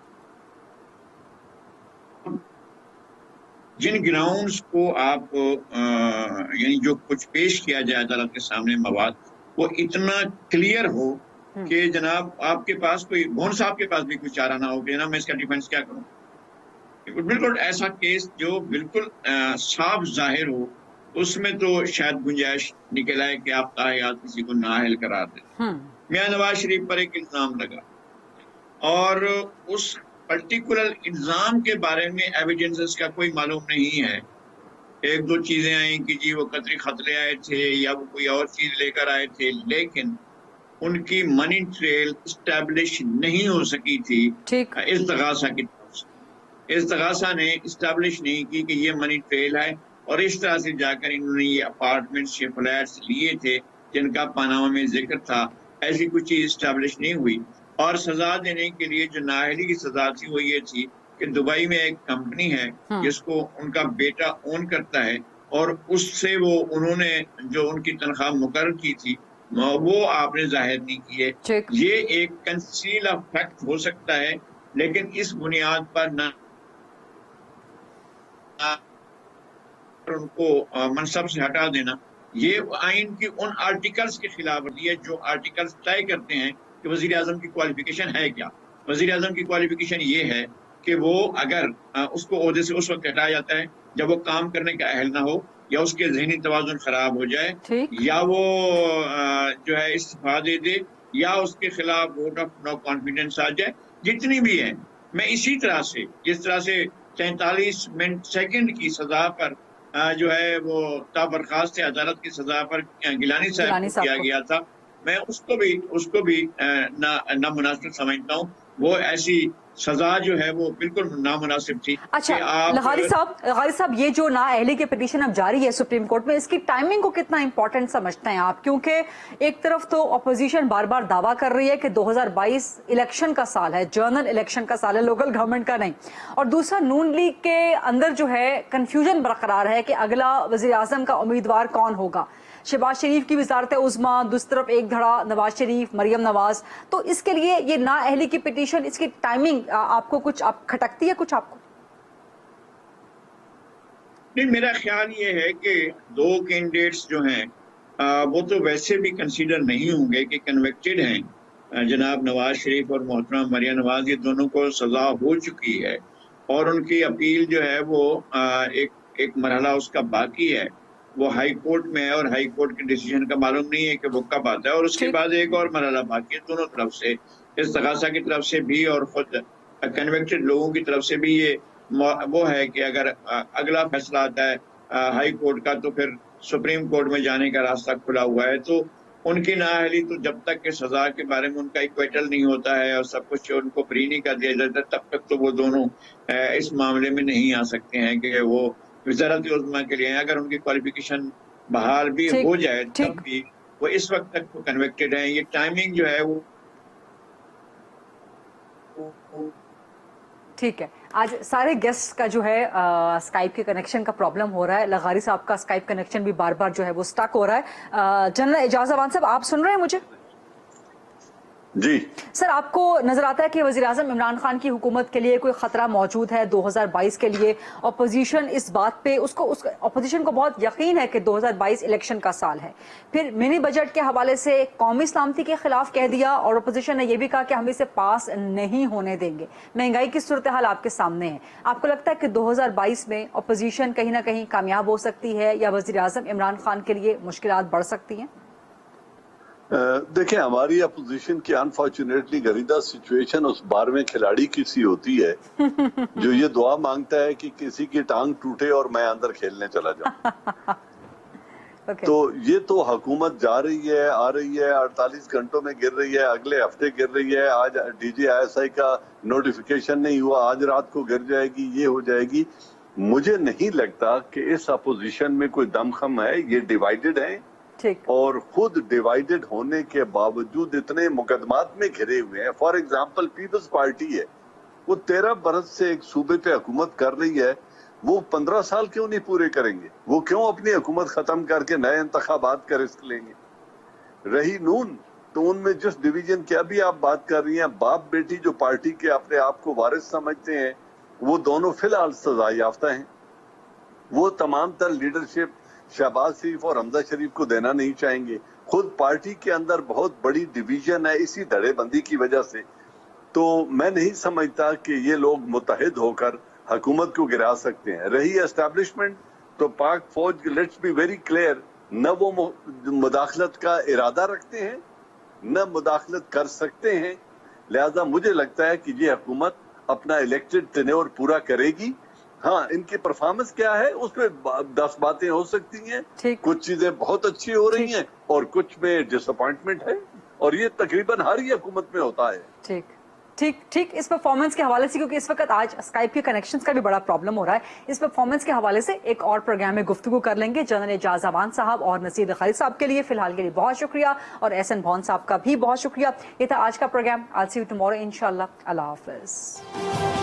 जिन ग्राउंड्स को आप यानी जो कुछ पेश किया जाए अदालत के सामने मवाद, वो इतना क्लियर हो कि जनाब आपके पास कोई, भोन साहब के पास भी कोई चारा ना हो कि जनाब मैं इसका डिफेंस क्या करूं। बिल्कुल ऐसा केस जो बिल्कुल साफ जाहिर हो, उसमें तो शायद गुंजाइश निकल आए कि आप ताहयात किसी को नाअहल करार दें। मियां नवाज शरीफ पर एक इल्जाम लगा और उस पर्टिकुलर इल्जाम के बारे में एविडेंसेस का कोई मालूम नहीं है। एक दो चीजें आई कि जी वो कतरी खतरे आए थे या वो कोई और चीज लेकर आए थे, लेकिन उनकी मनी ट्रेल स्टैब्लिश नहीं हो सकी थी इस्तगासा की। इस्तगासा ने इस्टेब्लिश नहीं की कि ये मनी ट्रेल है, और इस तरह से जाकर इन्होंने ये अपार्टमेंट्स, ये फ्लैट्स लिए थे जिनका पनामा में जिक्र था। ऐसी कुछ चीज इस्टेब्लिश नहीं हुई। और सजा देने के लिए जो नाअहली की सजा थी वो ये थी कि दुबई में एक कंपनी है जिसको उनका बेटा ओन करता है, और उससे वो उन्होंने जो उनकी तनख्वाह मुकर्रर की थी वो आपने जाहिर नहीं की है। ये एक कंसील ऑफ फैक्ट हो सकता है, लेकिन इस बुनियाद पर न उनको मनसब से हटा देना, ये आइन की उन आर्टिकल्स के खिलाफ है जो आर्टिकल्स तय करते हैं कि वजीर आजम की क्वालिफिकेशन है क्या। वजीर आजम की क्वालिफिकेशन ये है कि वो अगर उसको ओहदे से उस वक्त हटाया जाता है जब वो काम करने का अहल ना हो, या उसके ज़हनी तवाज़ुन खराब हो जाए, या वो जो है इस्तीफा दे दे, या उसके खिलाफ वोट ऑफ नो कॉन्फिडेंस आ जाए। जितनी भी है, मैं इसी तरह से जिस तरह से 43 सेकंड की सजा पर जो है वो बर्खास्त अदालत की सजा पर गिलानी साहब को किया गया था, मैं उसको भी नामुनासिब समझता हूँ। वो ऐसी सजा जो है वो बिल्कुल नामुनासिब थी। अच्छा लखारी साहब, ये जो नाअहली की पिटीशन अब जारी है सुप्रीम कोर्ट में, इसकी टाइमिंग को कितना इंपॉर्टेंट समझते हैं आप? क्योंकि एक तरफ तो अपोजिशन बार बार दावा कर रही है कि 2022 इलेक्शन का साल है, जनरल इलेक्शन का साल है, लोकल गवर्नमेंट का नहीं, और दूसरा नून लीग के अंदर जो है कंफ्यूजन बरकरार है कि अगला वजीर आजम का उम्मीदवार कौन होगा। शहबाज शरीफ की वजारत उज़्मा, दूसरी तरफ एक धड़ा नवाज शरीफ, मरियम नवाज। तो इसके लिए ये नाअहली की पिटीशन, इसकी टाइमिंग आपको कुछ खटकती है कुछ आपको? نہیں، میرا خیال یہ ہے کہ دو کینڈیڈیٹس جو ہیں وہ تو ویسے بھی کنسیڈر نہیں ہوں گے کہ کنوکٹڈ ہیں۔ جناب نواز شریف اور محترمہ مریم نواز، یہ دونوں کو سزا ہو چکی ہے اور ان کی اپیل جو ہے وہ ایک مرحلہ اس کا باقی ہے، وہ ہائی کورٹ میں ہے اور ہائی کورٹ کے ڈیسیجن کا معلوم نہیں ہے کہ وہ کب آتا ہے، اور اس کے بعد ایک اور مرحلہ باقی ہے دونوں طرف سے، استغاثہ کی طرف سے بھی اور خود کنوکٹڈ لوگوں کی طرف سے بھی۔ یہ وہ ہے کہ اگر اگلا فیصلہ آتا ہے ہائی کورٹ کا تو پھر سپریم کورٹ میں جانے کا راستہ کھلا ہوا ہے، تو ان کی نااہلی تو جب تک کہ سزا کے بارے میں ان کا ایکویٹل نہیں ہوتا ہے اور سب کچھ ان کو فری نہیں کر دیا جاتا تب تک تو وہ دونوں اس معاملے میں نہیں آ سکتے ہیں کہ وہ وزارت عظمیٰ کے لیے ہیں۔ اگر ان کی کوالیفیکیشن بحال بھی ہو جائے تب بھی وہ اس وقت تک کنوکٹڈ ہیں۔ یہ ٹائمنگ جو ہے وہ ٹھیک ہے، آج سارے گیسٹ کا جو ہے اسکائپ کے کنیکشن کا پرابلم ہو رہا ہے۔ لغاری صاحب کا اسکائپ کنیکشن بھی بار بار جو ہے وہ سٹک ہو رہا ہے۔ جنرل اعجاز امان صاحب، آپ سن رہے ہیں مجھے؟ جی سر، آپ کو نظر آتا ہے کہ وزیراعظم عمران خان کی حکومت کے لیے کوئی خطرہ موجود ہے 2022 کے لیے؟ اپوزیشن اس بات پہ اپوزیشن کو بہت یقین ہے کہ 2022 الیکشن کا سال ہے، پھر منی بجٹ کے حوالے سے قومی سلامتی کے خلاف کہہ دیا اور اپوزیشن نے یہ بھی کہا کہ ہم اسے پاس نہیں ہونے دیں گے۔ مہنگائی کی صورتحال آپ کے سامنے ہے، آپ کو لگتا ہے کہ 2022 میں اپوزیشن کہیں نہ کہیں کامیاب ہو سکتی ہے یا وزیراعظم عمران خان کے لیے مشکلات بڑھ سکتی ہیں؟ دیکھیں، ہماری اپوزیشن کی انفارچونیٹلی گریدہ سچویشن اس 12ویں کھلاڑی کی سی ہوتی ہے جو یہ دعا مانگتا ہے کہ کسی کی ٹانگ ٹوٹے اور میں اندر کھیلنے چلا جاؤں۔ تو یہ تو حکومت جا رہی ہے، آ رہی ہے، 48 گھنٹوں میں گر رہی ہے، اگلے ہفتے گر رہی ہے، آج D G I S I کا نوٹیفیکیشن نہیں ہوا، آج رات کو گر جائے گی، یہ ہو جائے گی۔ مجھے نہیں لگتا کہ اس اپوزیشن میں کوئی دم خم ہے، یہ ڈیوائیڈڈ ہیں اور خود ڈیوائیڈڈ ہونے کے باوجود اتنے مقدمات میں گھرے ہوئے ہیں۔ فار ایگزامپل پیپلز پارٹی ہے، وہ 13 برس سے ایک صوبے پہ حکومت کر رہی ہے، وہ 15 سال کیوں نہیں پورے کریں گے؟ وہ کیوں اپنی حکومت ختم کر کے نئے انتخابات کا رسک لیں گے؟ رہی نون، تو ان میں جس ڈویژن کی ابھی آپ بات کر رہی ہیں، باپ بیٹی جو پارٹی کے اپنے آپ کو وارث سمجھتے ہیں، وہ دونوں فی الحال سزا یافتہ ہیں۔ وہ تمام تر لیڈرشپ شہباز شریف اور حمزہ شریف کو دینا نہیں چاہیں گے۔ خود پارٹی کے اندر بہت بڑی ڈویژن ہے اسی دھڑے بندی کی وجہ سے۔ تو میں نہیں سمجھتا کہ یہ لوگ متحد ہو کر حکومت کو گرا سکتے ہیں۔ رہی اسٹیبلشمنٹ، تو پاک فوج، لیٹس بی ویری کلیئر، نہ وہ مداخلت کا ارادہ رکھتے ہیں نہ مداخلت کر سکتے ہیں، لہذا مجھے لگتا ہے کہ یہ حکومت اپنا الیکٹڈ ٹینیور پورا کرے گی۔ ہاں، ان کی پرفارمنس کیا ہے اس میں 10 باتیں ہو سکتی ہیں، کچھ چیزیں بہت اچھی ہو رہی ہیں اور کچھ میں ڈس اپوائنٹمنٹ ہے، اور یہ تقریباً ہر ہی حکومت میں ہوتا ہے۔ ٹھیک اس پرفارمنس کے حوالے سے، کیونکہ اس وقت آج اسکائپ کے کنیکشنز کا بھی بڑا پرابلم ہو رہا ہے، اس پرفارمنس کے حوالے سے ایک اور پروگرام میں گفتگو کر لیں گے۔ جنرل اعجاز امان صاحب اور نصیر لغاری صاحب کے لیے فی الحال کے لیے بہت شکریہ، اور احسن بھون صاحب کا بھی بہت شکریہ۔ یہ تھا آج کا programme. I'll see you tomorrow انشاءاللہ۔ اللہ حافظ۔